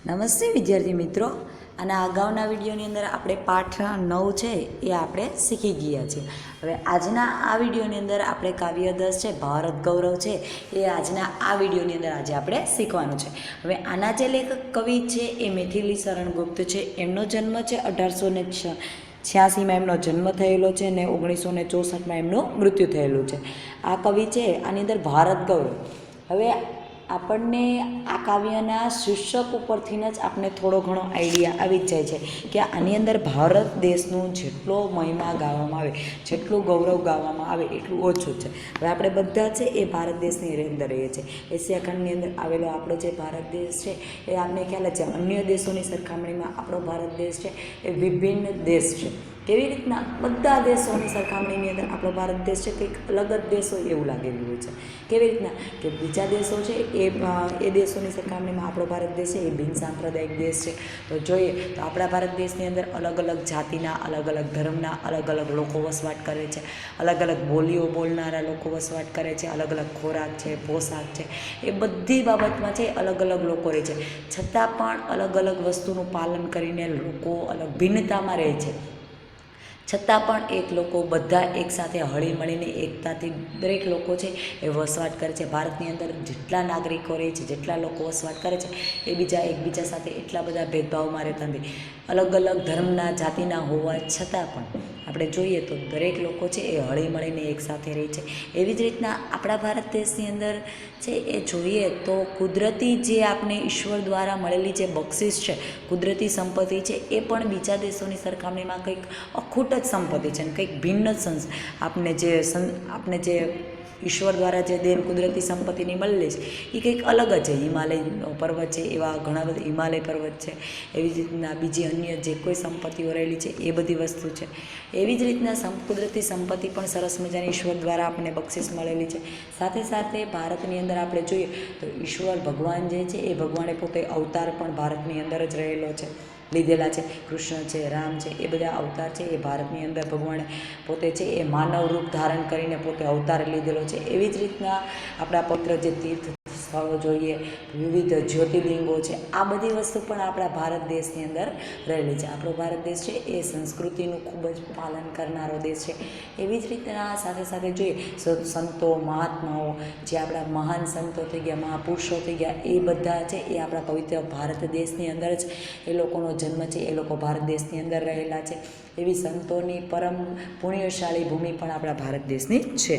નમસ્તે વિદ્યાર્થી મિત્રો, અને અગાઉના વિડીયોની અંદર આપણે પાઠ 9 છે એ આપણે શીખી ગયા છીએ. હવે આજના આ વિડીયોની અંદર આપણે કાવ્ય 10 છે ભારત ગૌરવ છે એ આજના આ વિડીયોની અંદર આજે આપણે શીખવાનું છે. હવે આના જે લેખક કવિ છે એ મિથિલી શરણ ગુપ્ત છે. એમનો જન્મ છે 1886માં એમનો જન્મ થયેલો છે ને 1964માં એમનું મૃત્યુ થયેલું છે. આ કવિ છે આની અંદર ભારત ગૌરવ. હવે આપણને આ કાવ્યના શીર્ષક ઉપરથી જ આપણે થોડો ઘણો આઈડિયા આવી જ જાય છે કે આની અંદર ભારત દેશનું જેટલો મહિમા ગાવામાં આવે, જેટલું ગૌરવ ગાવામાં આવે એટલું ઓછું છે. હવે આપણે બધા છે એ ભારત દેશની અંદર રહીએ છીએ. એશિયા ખંડની અંદર આવેલો આપણો જે ભારત દેશ છે એ આપણને ખ્યાલ જ છે. અન્ય દેશોની સરખામણીમાં આપણો ભારત દેશ છે એ વિભિન્ન દેશ છે. કેવી રીતના બધા દેશોની સરખામણીની અંદર આપણો ભારત દેશ છે કંઈક અલગ જ દેશ હોય એવું લાગેલું હોય છે. કેવી રીતના કે બીજા દેશો છે એ દેશોની સરખામણીમાં આપણો ભારત દેશ છે એ બિન સાંપ્રદાયિક દેશ છે. તો જોઈએ તો આપણા ભારત દેશની અંદર અલગ અલગ જાતિના, અલગ અલગ ધર્મના, અલગ અલગ લોકો વસવાટ કરે છે. અલગ અલગ બોલીઓ બોલનારા લોકો વસવાટ કરે છે. અલગ અલગ ખોરાક છે, પોશાક છે, એ બધી બાબતમાં છે અલગ અલગ લોકો રહે છે. છતાં પણ અલગ અલગ વસ્તુનું પાલન કરીને લોકો અલગ ભિન્નતામાં રહે છે. છતાં પણ એક લોકો બધા એકસાથે હળી મળીને એકતાથી દરેક લોકો છે એ વસવાટ કરે છે. ભારતની અંદર જેટલા નાગરિકો રહે છે, જેટલા લોકો વસવાટ કરે છે એ એકબીજા સાથે એટલા બધા ભેદભાવમાં રહેતા નથી. અલગ અલગ ધર્મના, જાતિના હોવા છતાં પણ આપણે જોઈએ તો દરેક લોકો છે એ હળી મળીને એકસાથે રહે છે. એવી જ રીતના આપણા ભારત દેશની અંદર છે એ જોઈએ તો કુદરતી જે આપણે ઈશ્વર દ્વારા મળેલી જે બક્ષિસ છે, કુદરતી સંપત્તિ છે, એ પણ બીજા દેશોની સરખામણીમાં કંઈક અખૂટ જ સંપત્તિ છે. કંઈક ભિન્ન જ આપણે જે ઈશ્વર દ્વારા જે દેન કુદરતી સંપત્તિની મળેલી છે એ કંઈક અલગ જ છે. હિમાલય પર્વત છે, એવા ઘણા બધા હિમાલય પર્વત છે. એવી જ રીતના બીજી અન્ય જે કોઈ સંપત્તિઓ રહેલી છે એ બધી વસ્તુ છે. એવી જ રીતના કુદરતી સંપત્તિ પણ સરસ મજાની ઈશ્વર દ્વારા આપણને બક્ષિસ મળેલી છે. સાથે સાથે ભારતની અંદર આપણે જોઈએ તો ઈશ્વર ભગવાન જે છે એ ભગવાને પોતે અવતાર પણ ભારતની અંદર જ રહેલો છે, લીધેલા છે. કૃષ્ણ છે, રામ છે, એ બધા અવતાર છે એ ભારતની અંદર ભગવાને પોતે છે એ માનવ રૂપ ધારણ કરીને પોતે અવતાર લીધેલો છે. એવી જ રીતના આપણા પવિત્ર જે તીર્થ સ્થળો જોઈએ, વિવિધ જ્યોતિર્લિંગો છે, આ બધી વસ્તુ પણ આપણા ભારત દેશની અંદર રહેલી છે. આપણો ભારત દેશ છે એ સંસ્કૃતિનું ખૂબ જ પાલન કરનારો દેશ છે. એવી જ રીતના સાથે સાથે જોઈએ સંતો, મહાત્માઓ, જે આપણા મહાન સંતો થઈ ગયા, મહાપુરુષો થઈ ગયા, એ બધા છે એ આપણા પવિત્ર ભારત દેશની અંદર જ એ લોકોનો જન્મ છે, એ લોકો ભારત દેશની અંદર રહેલા છે. એવી સંતોની પરમ પુણ્યશાળી ભૂમિ પણ આપણા ભારત દેશની છે.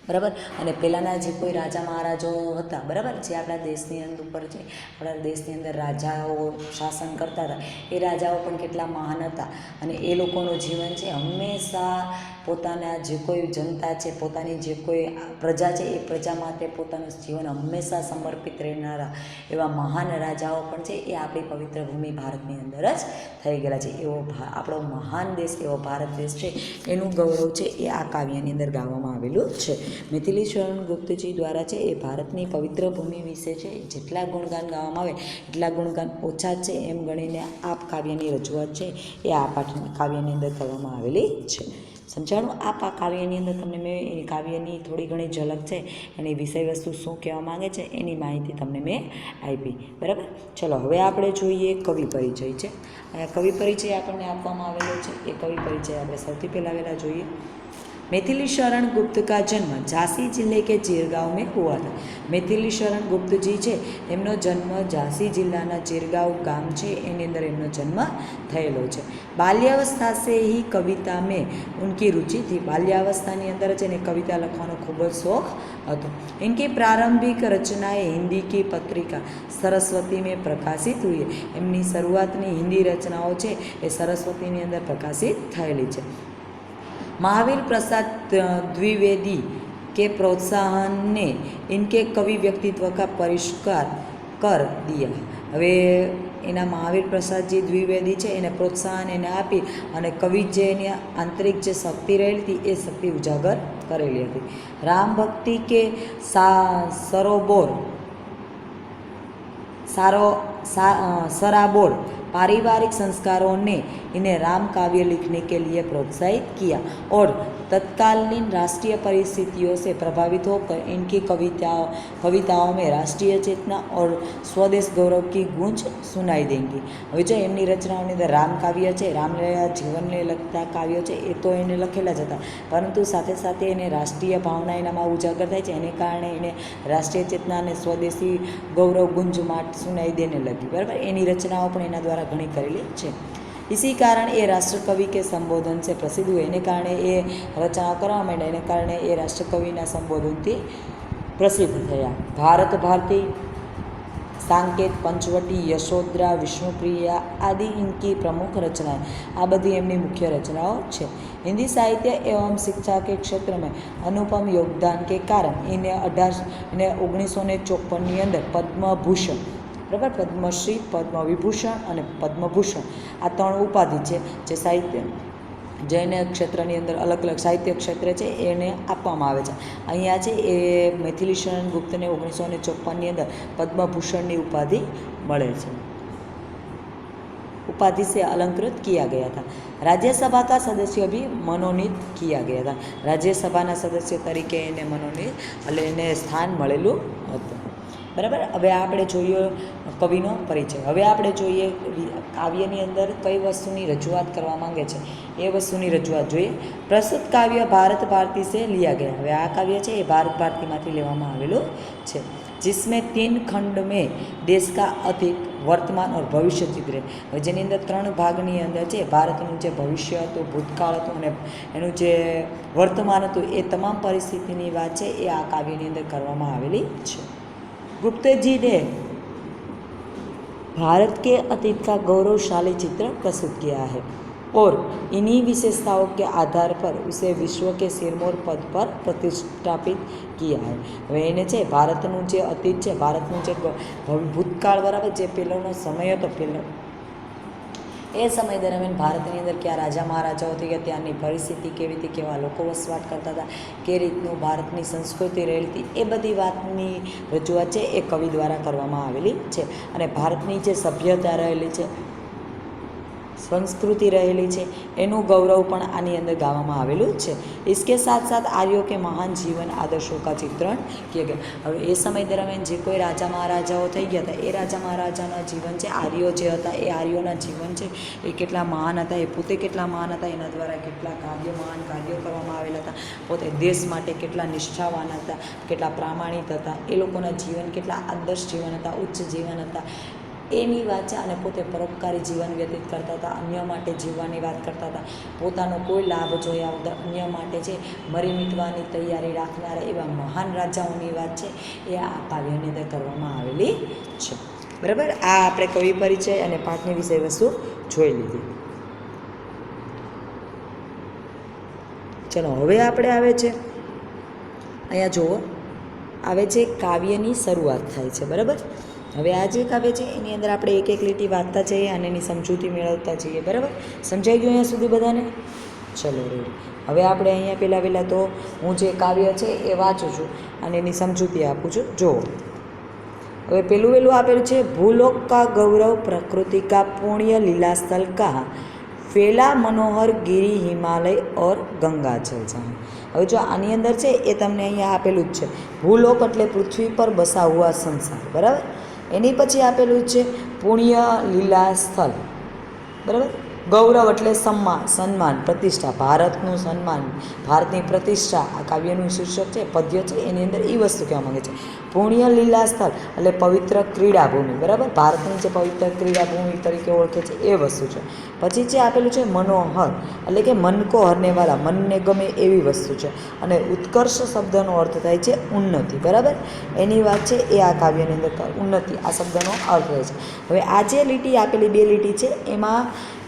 બરાબર. અને પહેલાંના જે કોઈ રાજા મહારાજાઓ હતા, બરાબર, જે આપણા દેશની ઉપર છે, આપણા દેશની અંદર રાજાઓ શાસન કરતા હતા, એ રાજાઓ પણ કેટલા મહાન હતા. અને એ લોકોનું જીવન છે હંમેશા પોતાના જે કોઈ જનતા છે, પોતાની જે કોઈ પ્રજા છે એ પ્રજા માટે પોતાનું જીવન હંમેશા સમર્પિત રહેનારા એવા મહાન રાજાઓ પણ છે એ આપણી પવિત્ર ભૂમિ ભારતની અંદર જ થઈ ગયેલા છે. એવો આપણો મહાન દેશ, એવો ભારત દેશ છે, એનું ગૌરવ છે એ આ કાવ્યની અંદર ગાવામાં આવેલું છે. મિથિલી શરણ ગુપ્તજી દ્વારા છે એ ભારતની પવિત્ર ભૂમિ વિશે છે જેટલા ગુણગાન ગાવામાં આવે એટલા ગુણગાન ઓછા છે એમ ગણીને આ કાવ્યની રજૂઆત છે એ આ કાવ્યની અંદર કરવામાં આવેલી છે. સમજાણું? આ કાવ્યની અંદર તમને મેં એ કાવ્યની થોડી ઘણી ઝલક છે, એની વિષય વસ્તુ શું કહેવા માગે છે એની માહિતી તમને મેં આપી. બરાબર. ચલો હવે આપણે જોઈએ કવિ પરિચય છે. કવિ પરિચય આપણને આપવામાં આવેલો છે. એ કવિ પરિચય આપણે સૌથી પહેલાં જોઈએ. मिथिली शरण गुप्त का जन्म झांसी जिले के चिरगांव में हुआ था. मिथिली शरण गुप्त जी છે એમનો જન્મ ઝાંસી જિલ્લાના ચિરગાંવ ગામ છે એની અંદર એમનો જન્મ થયેલો છે. बाल्यावस्था से ही कविता में उनकी रुचि थी. बाल्यावस्थाની અંદર જ એને કવિતા લખવાનો ખૂબ જ શોખ હતો. इनकी प्रारंभिक रचनाएं हिंदी की पत्रिका सरस्वती में प्रकाशित हुई. એમની શરૂઆતની હિન્દી રચનાઓ છે એ સરસ્વતીની અંદર પ્રકાશિત થયેલી છે. महावीर प्रसाद द्विवेदी के प्रोत्साहन ने इनके कवि व्यक्तित्व का परिष्कार कर दिया. હવે એના મહાવીર પ્રસાદજી દ્વિવેદી છે એને પ્રોત્સાહન એને આપી અને કવિ જે એની આંતરિક જે શક્તિ રહેલી હતી એ શક્તિ ઉજાગર કરેલી હતી. રામ ભક્તિ કે સરોબોર સરાબોર पारिवारिक संस्कारों ने इन्हें राम काव्य लिखने के लिए प्रोत्साहित किया और तत्कालीन राष्ट्रीय परिस्थितियों से प्रभावित होकर इनकी कविताओं में राष्ट्रीय चेतना और स्वदेश गौरव की गूंज सुनाई देंगी। હવે જો એમની રચનાઓની અંદર રામ કાવ્ય છે, રામલીલા જીવનને લગતા કાવ્યો છે એ તો એને લખેલા જ હતા, પરંતુ સાથે સાથે એને રાષ્ટ્રીય ભાવના એનામાં ઉજાગર થાય છે, એને કારણે એને રાષ્ટ્રીય ચેતના અને સ્વદેશી ગૌરવ ગુંજ માટ સુનાઈ દેને લગી, બરાબર। એની રચનાઓ પણ એના દ્વારા ઘણી કરેલી છે। इसी कारण ये राष्ट्रकवि के संबोधन से प्रसिद्ध हुए, एने कारणे ये रचनाओं करवा मांड्या, एने कारणे ये राष्ट्रकविना संबोधनथी प्रसिद्ध थया। भारत भारती, सांकेत, पंचवटी, यशोधरा, विष्णुप्रिया आदि इनकी प्रमुख रचनाएं, आ बधी एमनी मुख्य रचनाओं छे। हिंदी साहित्य एवं शिक्षा के क्षेत्र में अनुपम योगदान के कारण इन्हें 1954 अंदर पद्मभूषण, बराबर, पद्मश्री, पद्मविभूषण और पद्मभूषण आ 3 उपाधि है जे साहित्य जैने क्षेत्रनी अंदर अलग अलग साहित्य क्षेत्र है एने आपवामां आवे छे। अहींया छे ए मैथिली शरण गुप्तने 1954 अंदर पद्मभूषणनी उपाधि मळे छे, उपाधि से अलंकृत किया गया था। राज्यसभा का सदस्य भी मनोनीत किया गया था, राज्यसभाना सदस्य तरीके एने मनोनीत એટલે એને સ્થાન મળેલું હતું, બરાબર। હવે આપણે જોઈએ કવિનો પરિચય। હવે આપણે જોઈએ કાવ્યની અંદર કઈ વસ્તુની રજૂઆત કરવા માંગે છે એ વસ્તુની રજૂઆત જોઈએ। પ્રસ્તુત કાવ્ય ભારત ભારતી से लिया गया। હવે આ કાવ્ય છે એ ભારત ભારતીમાંથી લેવામાં આવેલું છે, जिसमें 3 खंड में देश का अतीत, वर्तमान और भविष्य चित्रे। હવે જેની અંદર 3 ભાગની અંદર છે ભારતનું જે ભવિષ્ય હતું, ભૂતકાળ હતું અને એનું જે વર્તમાન હતું એ તમામ પરિસ્થિતિની વાત છે એ આ કાવ્યની અંદર કરવામાં આવેલી છે। गुप्त जी ने भारत के अतीत का गौरवशाली चित्र प्रस्तुत किया है और इन्हीं विशेषताओं के आधार पर उसे विश्व के सिरमौर पद पर प्रतिष्ठापित किया है। હવે એને છે ભારતનું જે અતીત છે, ભારતનું જે ભૂતકાળ, બરાબર, જે પહેલાંનો સમય હતો, પહેલો એ સમય દરમિયાન ભારતની અંદર ક્યાં રાજા મહારાજાઓ થઈ ગયા, ત્યાંની પરિસ્થિતિ કેવી હતી, કેવા લોકો વસવાટ કરતા હતા, કે રીતનું ભારતની સંસ્કૃતિ રહેલી હતી, એ બધી વાતની રજૂઆત છે એ કવિ દ્વારા કરવામાં આવેલી છે। અને ભારતની જે સભ્યતા રહેલી છે, संस्कृति रहेली है एनु गौरव पण आनी अंदर गावामां आवेलुं छे। इसके साथ साथ आर्यों के महान जीवन आदर्शों का चित्रण किया गया। हवे ए समय दरमियान जे कोई राजा महाराजाओ थई गया था, ए राजा महाराजाना जीवन छे, आर्यो जे हता ए आर्योना जीवन छे ए केटला महान हता, ए पोते केटला महान हता, एना द्वारा केटला महान कार्यो करवामां आवेला हता, पोते देश माटे केटला निष्ठावान हता, केटला प्रामाणिक हता, ए लोकोना जीवन केटला आदर्श जीवन हता, उच्च जीवन हता एनी वात छे। अने पोते परोपकारी जीवन व्यतीत करता हता, अन्य माटे जीववानी वात करता हता, पोतानो कोई लाभ जोया वगर अन्य माटे छे मरी मीटवानी तैयारी राखनारा एवा महान राजाओनी वात छे ए आ काव्यनी अंदर करवामां आवेली छे। बराबर, आ आपणे कवि परिचय अने पाठनी विषय वस्तु जोई लीधी। चलो हवे आपणे आवे छे अहींया जुओ आवे छे काव्यनी शरूआत थाय छे। बराबर, हवे आ जे काव्य छे एनी अंदर आपणे एक एक लीटी वांचता जईए अने एनी समजूती मेळवता जईए। बराबर, समजाई गयुं अहींया सुधी बधाने? चलो रेडी। हवे आपणे अहींया पहेला तो हूँ जे काव्य छे ए वाँचुं छुं अने एनी समजूती आपूं छुं। जो हवे पेलुं वेलुं आपेलुं छे, भूलोक का गौरव प्रकृति का पुण्य लीला स्थल का फैला मनोहर गिरी हिमालय और गंगा जल जहाँ। हवे जो आनी अंदर छे ए तमने अहींया आपेलुं ज छे, भूलोक एटले पृथ्वी पर बसा हुआ संसार। बराबर, एनी पछी आपेलुं छे पुण्य लीला स्थल। बराबर, गौरव एटले सन्मान प्रतिष्ठा, भारतनुं सन्मान, भारतनी प्रतिष्ठा आ काव्यनुं शीर्षक छे, पद्य छे, एनी अंदर ए वस्तु कहेवा मांगे छे। पुण्य लीला स्थल एटले पवित्र क्रीडाभूमि। बराबर, भारतनी जे पवित्र क्रीडाभूमि तरीके ओळखे छे ए वस्तु छे। पछी जे आपेलुं छे मनोहर एटले के मन को हरने वाला, मनने गमे एवी वस्तु छे। अने उत्कर्ष शब्दनो अर्थ थाय छे उन्नति। बराबर, एनी वात छे ए आ काव्यनी अंदर उन्नति आ शब्दनो अर्थ थाय छे। हवे आ जे लीटी आपेली बे लीटी छे एमां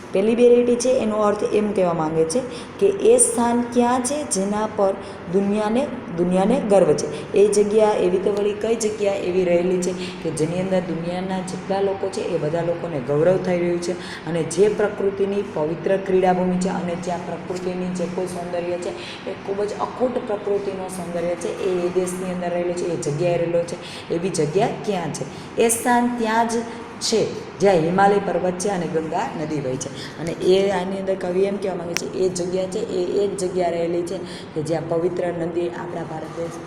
पहली बे लीटी है एनो अर्थ एम कहवा मांगे छे कि ए स्थान क्या है जेना पर दुनियाने गर्व है। ए जग्या एवी तो वળી कई जग्या एवी रहेली है कि जेनी अंदर दुनियाना जेटला लोको छे ए बधा लोकोने गौरव थई रह्युं छे। अने जे प्रकृतिनी पवित्र क्रीडाभूमि है अने ज्यां प्रकृतिनी जे कोई सौंदर्य है ए खूब ज अखूट प्रकृतिनो सौंदर्य है ए देशनी अंदर रहेलो छे, ए जग्याए रहेलो छे, एवी जग्या क्यां छे? ए स्थान त्यां ज છે, જ્યાં હિમાલય પર્વત છે અને ગંગા નદી વહી છે. અને એ આની અંદર કવિ એમ કહેવા માગે છે એ જગ્યા છે એ એક જગ્યા રહેલી છે કે જ્યાં પવિત્ર નદી આપણા ભારત દેશ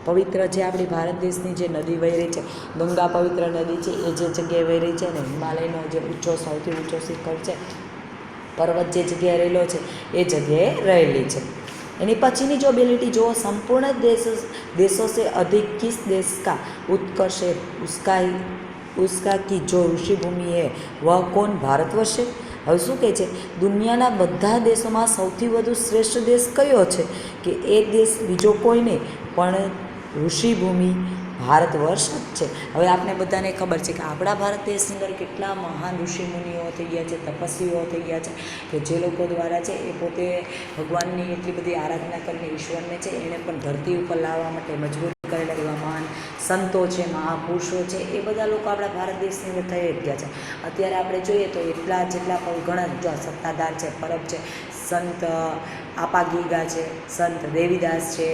પવિત્ર જે આપણી ભારત દેશની જે નદી વહી રહી છે, ગંગા પવિત્ર નદી છે, એ જે જગ્યાએ વહી રહી છે અને હિમાલયનો જે સૌથી ઊંચો શિખર છે, પર્વત જે જગ્યાએ રહેલો છે એ જગ્યાએ રહેલી છે. એની પછીની જો એબિલિટી જુઓ, સંપૂર્ણ देशों से अधिक किस देश का उत्कर्ष है उसका की जो ઋષિભૂમિ है वह कौन भारतवर्ष है. હવે શું કહે છે, દુનિયાના બધા દેશોમાં સૌથી વધુ શ્રેષ્ઠ દેશ કયો છે કે એ દેશ બીજો કોઈ નહીં પણ ઋષિભૂમિ ભારતવર્ષ જ છે. હવે આપણે બધાને ખબર છે કે આપણા ભારત દેશની અંદર કેટલા મહાન ઋષિમુનિઓ થઈ ગયા છે, તપસ્વીઓ થઈ ગયા છે કે જે લોકો દ્વારા છે એ પોતે ભગવાનની એટલી બધી આરાધના કરીને ઈશ્વરને છે એને પણ ધરતી ઉપર લાવવા માટે મજબૂર કરેલા એવા મહાન સંતો છે, મહાપુરુષો છે, એ બધા લોકો આપણા ભારત દેશની અંદર થઈ જ ગયા છે. અત્યારે આપણે જોઈએ તો જેટલા પણ ઘણા સત્તાધાર છે, પરબ છે, સંત આપાગીગા છે, સંત દેવીદાસ છે,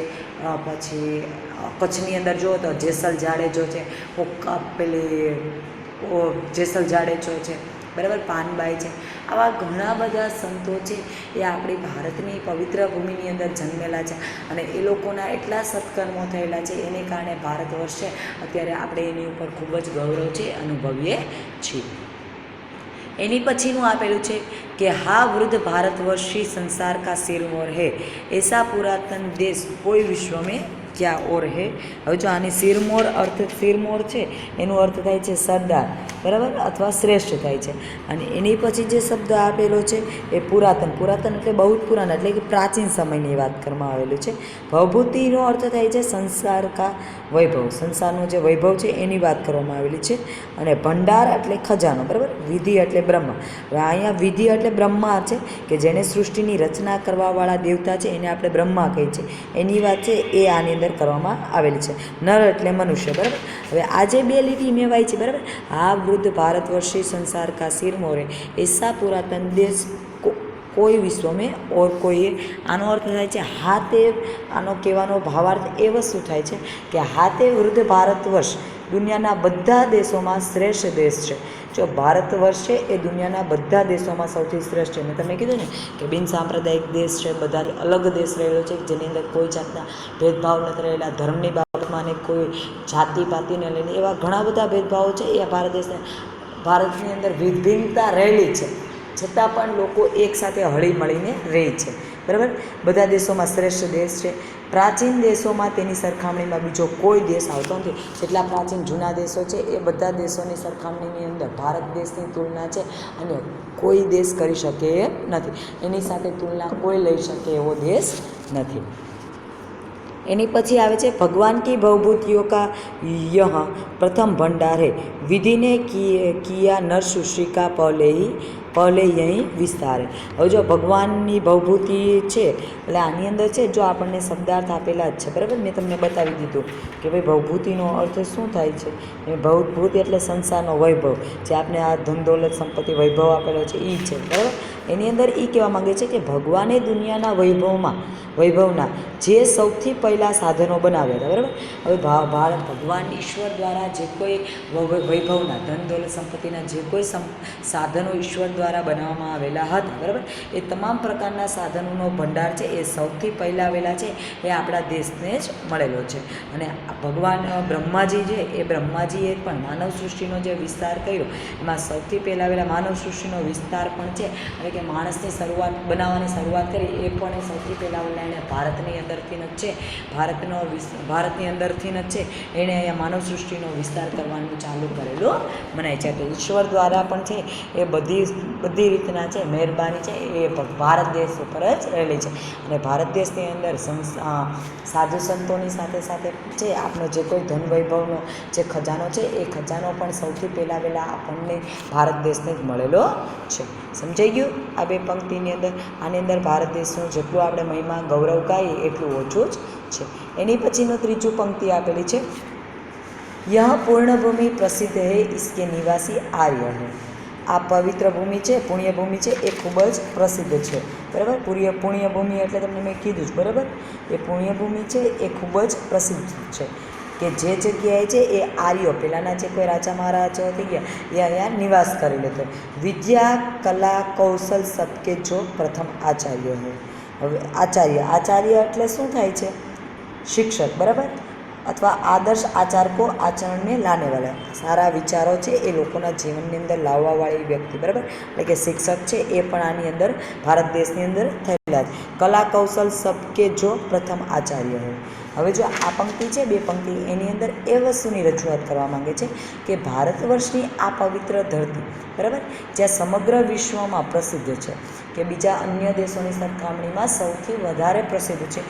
પછી કચ્છની અંદર જુઓ તો જેસલ જાડેજો છે, જેસલ જાડેજો છે, બરાબર, પાનબાઈ છે. આવા ઘણા બધા સંતો છે એ આપણી ભારતની પવિત્ર ભૂમિની અંદર જન્મેલા છે અને એ લોકોના એટલા સત્કર્મો થયેલા છે એને કારણે ભારત વર્ષ છે અત્યારે આપણે એની ઉપર ખૂબ જ ગૌરવ છે અનુભવીએ છીએ. એની પછીનું આપેલું છે કે હા વૃદ્ધ ભારતवर्षी संसार का सिरमौर है ऐसा पुरातन देश कोई विश्व में क्या और है. હવે જો આની સિરમોર છે એનો અર્થ થાય છે સરદાર, બરાબર, અથવા શ્રેષ્ઠ થાય છે. અને એની પછી જે શબ્દ આપેલો છે એ પુરાતન એટલે બહુ જ પુરાના એટલે કે પ્રાચીન સમયની વાત કરવામાં આવેલું છે. ભવભૂતિનો અર્થ થાય છે સંસાર કા વૈભવ, સંસારનો જે વૈભવ છે એની વાત કરવામાં આવેલી છે. અને ભંડાર એટલે ખજાનો, બરાબર, વિધિ એટલે બ્રહ્મ. હવે અહીંયા વિધિ એટલે બ્રહ્મા છે કે જેને સૃષ્ટિની રચના કરવાવાળા દેવતા છે એને આપણે બ્રહ્મા કહીએ છીએ, એની વાત છે એ આની અંદર કરવામાં આવેલી છે. નર એટલે મનુષ્ય, બરાબર. હવે આ જે બે લીટી મેં વાંચી છે, બરાબર, આ વૃદ્ધ ભારતवर्षी संसार का सिरमौर है ऐसा पुरातन देश કોઈ વિશ્વ મેં ઓર કોઈ, આનો અર્થ થાય છે હાથે, આનો કહેવાનો ભાવાર્થ એ વસ્તુ થાય છે કે હાથે વૃદ્ધ ભારત વર્ષ દુનિયાના બધા દેશોમાં શ્રેષ્ઠ દેશ છે. જો ભારત વર્ષ છે એ દુનિયાના બધા દેશોમાં સૌથી શ્રેષ્ઠ છે. મેં તમને કીધું ને કે બિન સાંપ્રદાયિક દેશ છે, બધા અલગ દેશ રહેલો છે જેની અંદર કોઈ જાતના ભેદભાવ નથી રહેલા, ધર્મની બાબતમાં ને કોઈ જાતિ પાતિને લઈને એવા ઘણા બધા ભેદભાવો છે એ ભારતની અંદર વિભિન્નતા રહેલી છે, છતાં પણ લોકો એકસાથે હળી મળીને રહે છે, બરાબર. બધા દેશોમાં શ્રેષ્ઠ દેશ છે. પ્રાચીન દેશોમાં તેની સરખામણીમાં બીજો કોઈ દેશ આવતો નથી. જેટલા પ્રાચીન જૂના દેશો છે એ બધા દેશોની સરખામણીની અંદર ભારત દેશની તુલના છે અને કોઈ દેશ કરી શકે એમ નથી, એની સાથે તુલના કોઈ લઈ શકે એવો દેશ નથી. એની પછી આવે છે ભગવાન કી ભવભૂતિઓ કા યહ પ્રથમ ભંડાર હે વિધિને કિયા નર સુશ્રિકા પહેલે યહીં વિસ્તારે. હવે જો ભગવાનની ભવભૂતિ છે એટલે આની અંદર છે જો આપણને શબ્દાર્થ આપેલા જ છે, બરાબર. મેં તમને બતાવી દીધું કે ભાઈ ભવભૂતિનો અર્થ શું થાય છે. એ ભવભૂતિ એટલે સંસારનો વૈભવ, જે આપણે આ ધન દોલત સંપત્તિ વૈભવ આપેલો છે એ છે, બરાબર. એની અંદર એ કહેવા માગે છે કે ભગવાને દુનિયાના વૈભવના જે સૌથી પહેલાં સાધનો બનાવ્યા હતા, બરાબર. હવે ભગવાન ઈશ્વર દ્વારા જે કોઈ વૈભવના ધન દોલત સંપત્તિના જે કોઈ સાધનો ઈશ્વર દ્વારા બનાવવામાં આવેલા હતા, બરાબર, એ તમામ પ્રકારના સાધનોનો ભંડાર છે એ સૌથી પહેલાં આવેલા છે એ આપણા દેશને જ મળેલો છે. અને ભગવાન બ્રહ્માજી છે એ બ્રહ્માજીએ પણ માનવ સૃષ્ટિનો જે વિસ્તાર કર્યો એમાં સૌથી પહેલાં આવેલા માનવ સૃષ્ટિનો વિસ્તાર પણ છે એટલે કે માણસની બનાવવાની શરૂઆત કરી એ પણ એ સૌથી પહેલાં એણે ભારતની અંદરથી જ છે, ભારતની અંદરથી જ છે એણે અહીંયા માનવ સૃષ્ટિનો વિસ્તાર કરવાનું ચાલુ કરેલું મનાય છે. તો ઈશ્વર દ્વારા પણ છે એ બધી રીતના છે મહેરબાની છે એ ભારત દેશ ઉપર જ રહેલી છે. અને ભારત દેશની અંદર સાધુ સંતોની સાથે છે આપણો જે કોઈ ધન વૈભવનો જે ખજાનો છે એ ખજાનો પણ સૌથી પહેલાં આપણને ભારત દેશને જ મળેલો છે. સમજાઈ ગયું આ બે પંક્તિની અંદર? આની અંદર ભારત દેશનું જેટલું આપણે મહિમા ગૌરવ ગાઈએ એટલું ઓછું જ છે. એની પછીનો ત્રીજું પંક્તિ આપેલી છે યહ પૂર્ણભૂમિ પ્રસિદ્ધ હૈ ઇસકે નિવાસી આર્ય હૈ. આ પવિત્ર ભૂમિ છે, પુણ્યભૂમિ છે એ ખૂબ જ પ્રસિદ્ધ છે, બરાબર. પુણ્યભૂમિ એટલે તમને મેં કીધું જ, બરાબર. એ પુણ્યભૂમિ છે એ ખૂબ જ પ્રસિદ્ધ છે. કે જે જગ્યાએ છે એ આર્યો પહેલાંના જે કોઈ રાજા મહારાજાઓ થઈ ગયા એ અહીંયા નિવાસ કરી લેતો. વિદ્યા કલા કૌશલ સબકે જો પ્રથમ આચાર્ય હોય. હવે આચાર્ય એટલે શું થાય છે? શિક્ષક, બરાબર, અથવા આદર્શ આચાર કો આચરણ में लाने वाला. સારા વિચારો છે એ લોકોના જીવનની અંદર લાવવાવાળી વ્યક્તિ, બરાબર, એટલે કે શિક્ષક છે એ પણ આની અંદર ભારત દેશની અંદર થયેલા છે. કલા કૌશલ સબકે જો પ્રથમ આચાર્ય હોય. હવે જો આ પંક્તિ છે, બે પંક્તિ, એની અંદર એ વસ્તુની રજૂઆત કરવા માંગે છે કે ભારત વર્ષની આ પવિત્ર ધરતી, બરાબર, જ્યાં સમગ્ર વિશ્વમાં પ્રસિદ્ધ છે, કે બીજા અન્ય દેશોની સરખામણીમાં સૌથી વધારે પ્રસિદ્ધ છે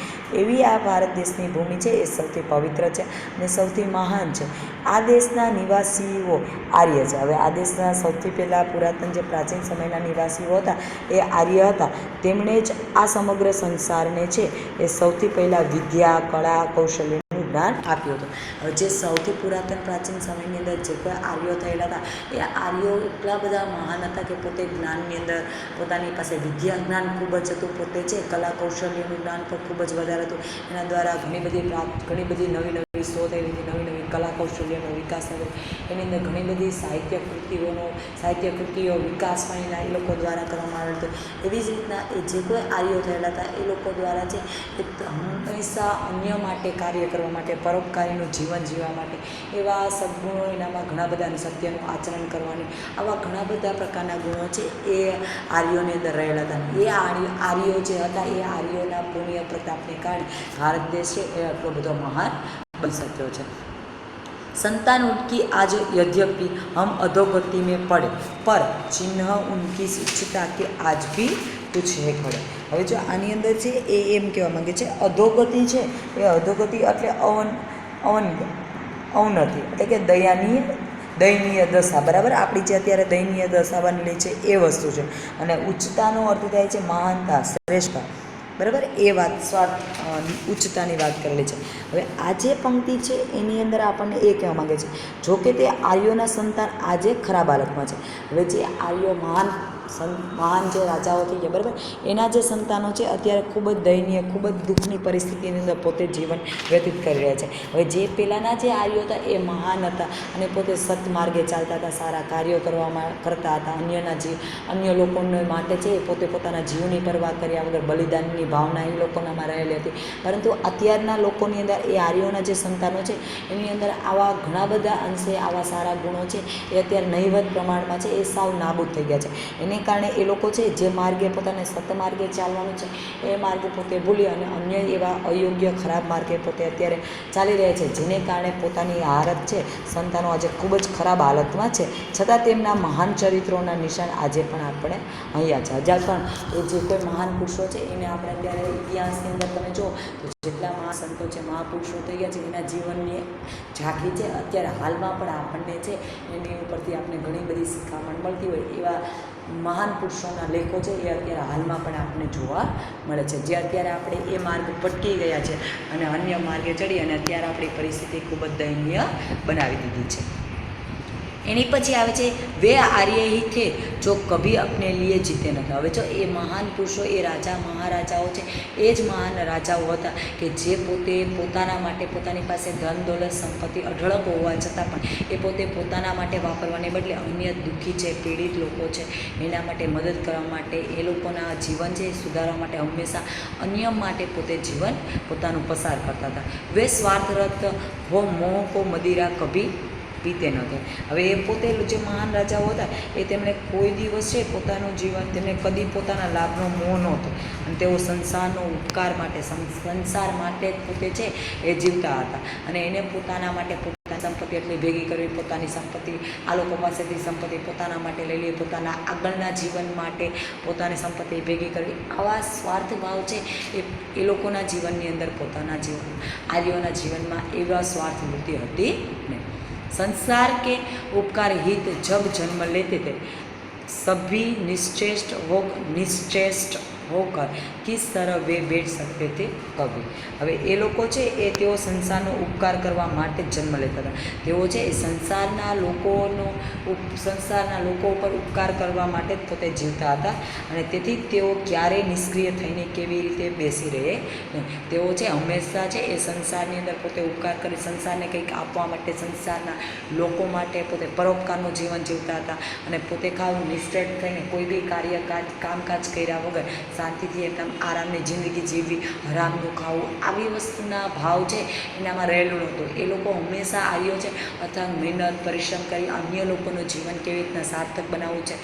એવી આ ભારત દેશની ભૂમિ છે એ સૌથી પવિત્ર છે અને સૌથી મહાન છે. આ દેશના નિવાસીઓ આર્ય છે. હવે આ દેશના સૌથી પહેલાં પુરાતન જે પ્રાચીન સમયના નિવાસીઓ હતા એ આર્ય હતા. તેમણે જ આ સમગ્ર સંસારને છે એ સૌથી પહેલાં વિદ્યા, કળા, કૌશલ્યનું જ્ઞાન આપ્યું હતું. હવે જે સૌથી પુરાતન પ્રાચીન સમયની અંદર જે કોઈ આર્યો થયેલા હતા એ આર્યો એટલા બધા મહાન હતા કે પોતે જ્ઞાનની અંદર પોતાની પાસે વિદ્યા જ્ઞાન ખૂબ જ હતું, પોતે છે કલા કૌશલ્યનું જ્ઞાન પણ ખૂબ જ વધારે હતું. એના દ્વારા ઘણી બધી નવી શોધ એવી નવી કલા કૌશલ્યનો વિકાસ થયો. એની અંદર ઘણી બધી સાહિત્ય કૃતિઓ વિકાસ પણ એ લોકો દ્વારા કરવામાં આવ્યો હતો. એવી જ રીતના એ જે કોઈ આર્યો થયેલા હતા એ લોકો દ્વારા છે એ હંમેશા અન્ય માટે કાર્ય કરવા માટે, પરોપકારીનું જીવન જીવવા માટે, એવા સદ્ગુણો એનામાં ઘણા બધા, સત્યનું આચરણ કરવાની, આવા ઘણા બધા પ્રકારના ગુણો છે એ આર્યોની અંદર રહેલા હતા. એ આર્યો જે હતા એ આર્યોના પુણ્ય પ્રતાપને કારણે ભારત દેશ છે એ આટલો બધો મહાન બની શક્યો છે. संतान उनकी आज यद्यपि हम अधोगति में पड़े पर चिन्ह उनकी शिक्षिता के आज भी कुछ है खड़े. હવે જો આની અંદર છે એ એમ કહેવા માંગે છે અધોગતિ છે એ અધોગતિ એટલે અવનતિ એટલે કે દયનીય દશા, બરાબર, આપણી જે અત્યારે દયનીય દશા બનેલી છે એ વસ્તુ છે. અને ઉચ્ચતાનો અર્થ થાય છે મહાનતા, શ્રેષ્ઠતા, બરાબર, એ વાત ઉચ્ચતાની વાત કરેલી છે. હવે આ જે પંક્તિ છે એની અંદર આપણને એ કહેવા માગે છે જોકે તે આર્યોના સંતાન આજે ખરાબ હાલતમાં છે. હવે જે આર્યો મહાન જે રાજાઓ થઈ ગયા, બરાબર, એના જે સંતાનો છે અત્યારે ખૂબ જ દયનીય, ખૂબ જ દુઃખની પરિસ્થિતિની અંદર પોતે જીવન વ્યતીત કરી રહ્યા છે. હવે જે પહેલાંના જે આર્યો હતા એ મહાન હતા અને પોતે સત્માર્ગે ચાલતા હતા, સારા કાર્યો કરતા હતા, અન્ય લોકોને માટે છે પોતે પોતાના જીવની પરવા કર્યા વગર બલિદાનની ભાવના એ લોકોનામાં રહેલી હતી. પરંતુ અત્યારના લોકોની અંદર એ આર્યોના જે સંતાનો છે એની અંદર આવા ઘણા બધા અંશે આવા સારા ગુણો છે એ અત્યારે નહીવત પ્રમાણમાં છે, એ સાવ નાબૂદ થઈ ગયા છે. એને કારણે એ લોકો છે જે માર્ગે પોતાને સત્માર્ગે ચાલવાનું છે એ માર્ગે પોતે ભૂલી અને અન્ય એવા અયોગ્ય ખરાબ માર્ગે પોતે અત્યારે ચાલી રહ્યા છે, જેને કારણે પોતાની હાલત છે સંતાનો આજે ખૂબ જ ખરાબ હાલતમાં છે. છતાં તેમના મહાન ચરિત્રોના નિશાન આજે પણ આપણે અહીંયા છે. હજાર પણ એ જે કોઈ મહાન પુરુષો છે એને આપણે અત્યારે ઇતિહાસની અંદર તમે જો તો જેટલા મહાસંતો છે, મહાપુરુષો થઈ ગયા છે એના જીવનની ઝાંખી છે અત્યારે હાલમાં પણ આપણને છે એની ઉપરથી આપણે ઘણી બધી શિખામણ મળતી હોય એવા મહાન પુરુષોના લેખો છે એ અત્યારે હાલમાં પણ આપણને જોવા મળે છે. જે અત્યારે આપણે એ માર્ગ ભટકી ગયા છે અને અન્ય માર્ગે ચડી અને અત્યારે આપણી પરિસ્થિતિ ખૂબ જ દયનીય બનાવી દીધી છે. એની પછી આવે છે વે આર્ય ही थे जो कभी अपने लिए जीते न था. હવે જો એ મહાન પુરુષો, એ રાજા મહારાજાઓ છે એ જ મહાન રાજાઓ હતા કે જે પોતે પોતાના માટે, પોતાની પાસે ધન દોલત સંપત્તિ અઢળક હોવા છતાં પણ એ પોતે પોતાના માટે વાપરવાને બદલે અન્ય દુઃખી છે, પીડિત લોકો છે એના માટે મદદ કરવા માટે, એ લોકોના જીવન છે સુધારવા માટે હંમેશા અન્ય માટે પોતે જીવન પોતાનું પસાર કરતા હતા. વે સ્વાર્થરત वो मोह को मदिरा कभी પીતે ન થાય. હવે એ પોતે જે મહાન રાજાઓ હતા એ તેમણે કોઈ દિવસ છે પોતાનું જીવન તેમને કદી પોતાના લાભનો મોહ નહોતો અને તેઓ સંસારનો ઉપકાર માટે, સંસાર માટે પોતે છે એ જીવતા હતા અને એને પોતાના માટે પોતાની સંપત્તિ એટલી ભેગી કરવી, પોતાની સંપત્તિ આ લોકો પાસેથી સંપત્તિ પોતાના માટે લઈ લે, પોતાના આગળના જીવન માટે પોતાની સંપત્તિ ભેગી કરવી, આવા સ્વાર્થ ભાવ છે એ લોકોના જીવનની અંદર, પોતાના જીવન આર્યોના જીવનમાં એવા સ્વાર્થ વૃત્તિ હતી નહીં. संसार के उपकार हित जब जन्म लेते थे सभी निश्चेष्ट व निश्चेष्ट होकर किस तरह वे बैठ सकते थे कवि। હવે એ લોકો છે એ તેઓ સંસારનો ઉપકાર કરવા માટે જ જન્મ લેતા હતા. તેઓ છે એ સંસારના લોકો ઉપર ઉપકાર કરવા માટે જ પોતે જીવતા હતા અને તેથી તેઓ ક્યારેય નિષ્ક્રિય થઈને કેવી રીતે બેસી રહે નહીં. તેઓ છે હંમેશા છે એ સંસારની અંદર પોતે ઉપકાર કરી સંસારને કંઈક આપવા માટે, સંસારના લોકો માટે પોતે પરોપકારનું જીવન જીવતા હતા અને પોતે ખાવું નિષ્ઠેટ થઈને કોઈ બી કામકાજ કર્યા વગર શાંતિથી એકદમ આરામની જિંદગી જીવવી, હરામનું ખાવું, આવી વસ્તુના ભાવ છે એનામાં રહેલું નહોતું. એ લોકો હંમેશા આર્યો છે અથવા મહેનત પરિશ્રમ કરી અન્ય લોકોનું જીવન કેવી રીતના સાર્થક બનાવવું છે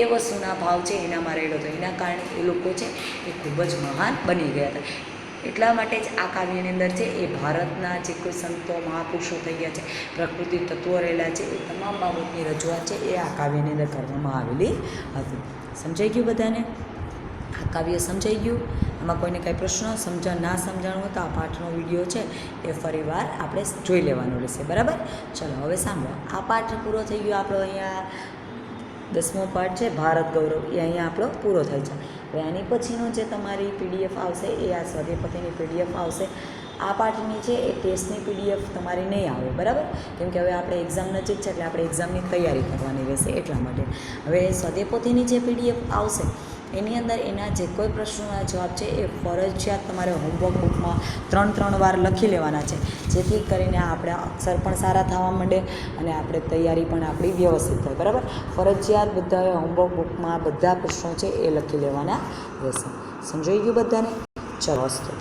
એ વસ્તુના ભાવ છે એનામાં રહેલો હતો. એના કારણે એ લોકો છે એ ખૂબ જ મહાન બની ગયા હતા. એટલા માટે જ આ કાવ્યની અંદર છે એ ભારતના જે કોઈ સંતો મહાપુરુષો થઈ ગયા છે, પ્રકૃતિ તત્વો રહેલા છે, એ તમામ બાબતની રજૂઆત છે એ આ કાવ્યની અંદર કરવામાં આવેલી હતી. સમજાઈ ગયું બધાને? આ કાવ્ય સમજાઈ ગયું? આમાં કોઈને કાંઈ પ્રશ્ન ના સમજાણું હોય તો આ પાઠનો વિડીયો છે એ ફરીવાર આપણે જોઈ લેવાનો રહેશે. બરાબર? ચલો હવે સાંભળો. આ પાઠ પૂરો થઈ ગયો. આપણો અહીંયા 10મો પાઠ છે ભારત ગૌરવ, એ અહીંયા આપણો પૂરો થાય છે. હવે આની પછીનો જે તમારી PDF આવશે એ આ સ્વાધ્યાયપોથીની PDF આવશે. આ પાઠની છે એ ટેસ્ટની PDF તમારી નહીં આવે. બરાબર? કેમ કે હવે આપણે એક્ઝામ નજીક છે એટલે આપણે એક્ઝામની તૈયારી કરવાની રહેશે એટલા માટે. હવે સ્વાધ્યાયપોથીની જે PDF આવશે એની અંદર એના જે કોઈ પ્રશ્નોના જવાબ છે એ ફરજિયાત તમારે હોમવર્ક બુકમાં 3 વાર લખી લેવાના છે, જેથી કરીને આપણા અક્ષર પણ સારા થવા માંડે અને આપણે તૈયારી પણ આપણી વ્યવસ્થિત થાય. બરાબર? ફરજિયાત બધાએ હોમવર્ક બુકમાં બધા પ્રશ્નો છે એ લખી લેવાના રહેશે. સમજાઈ ગયું બધાને? ચલો અસ્તુ.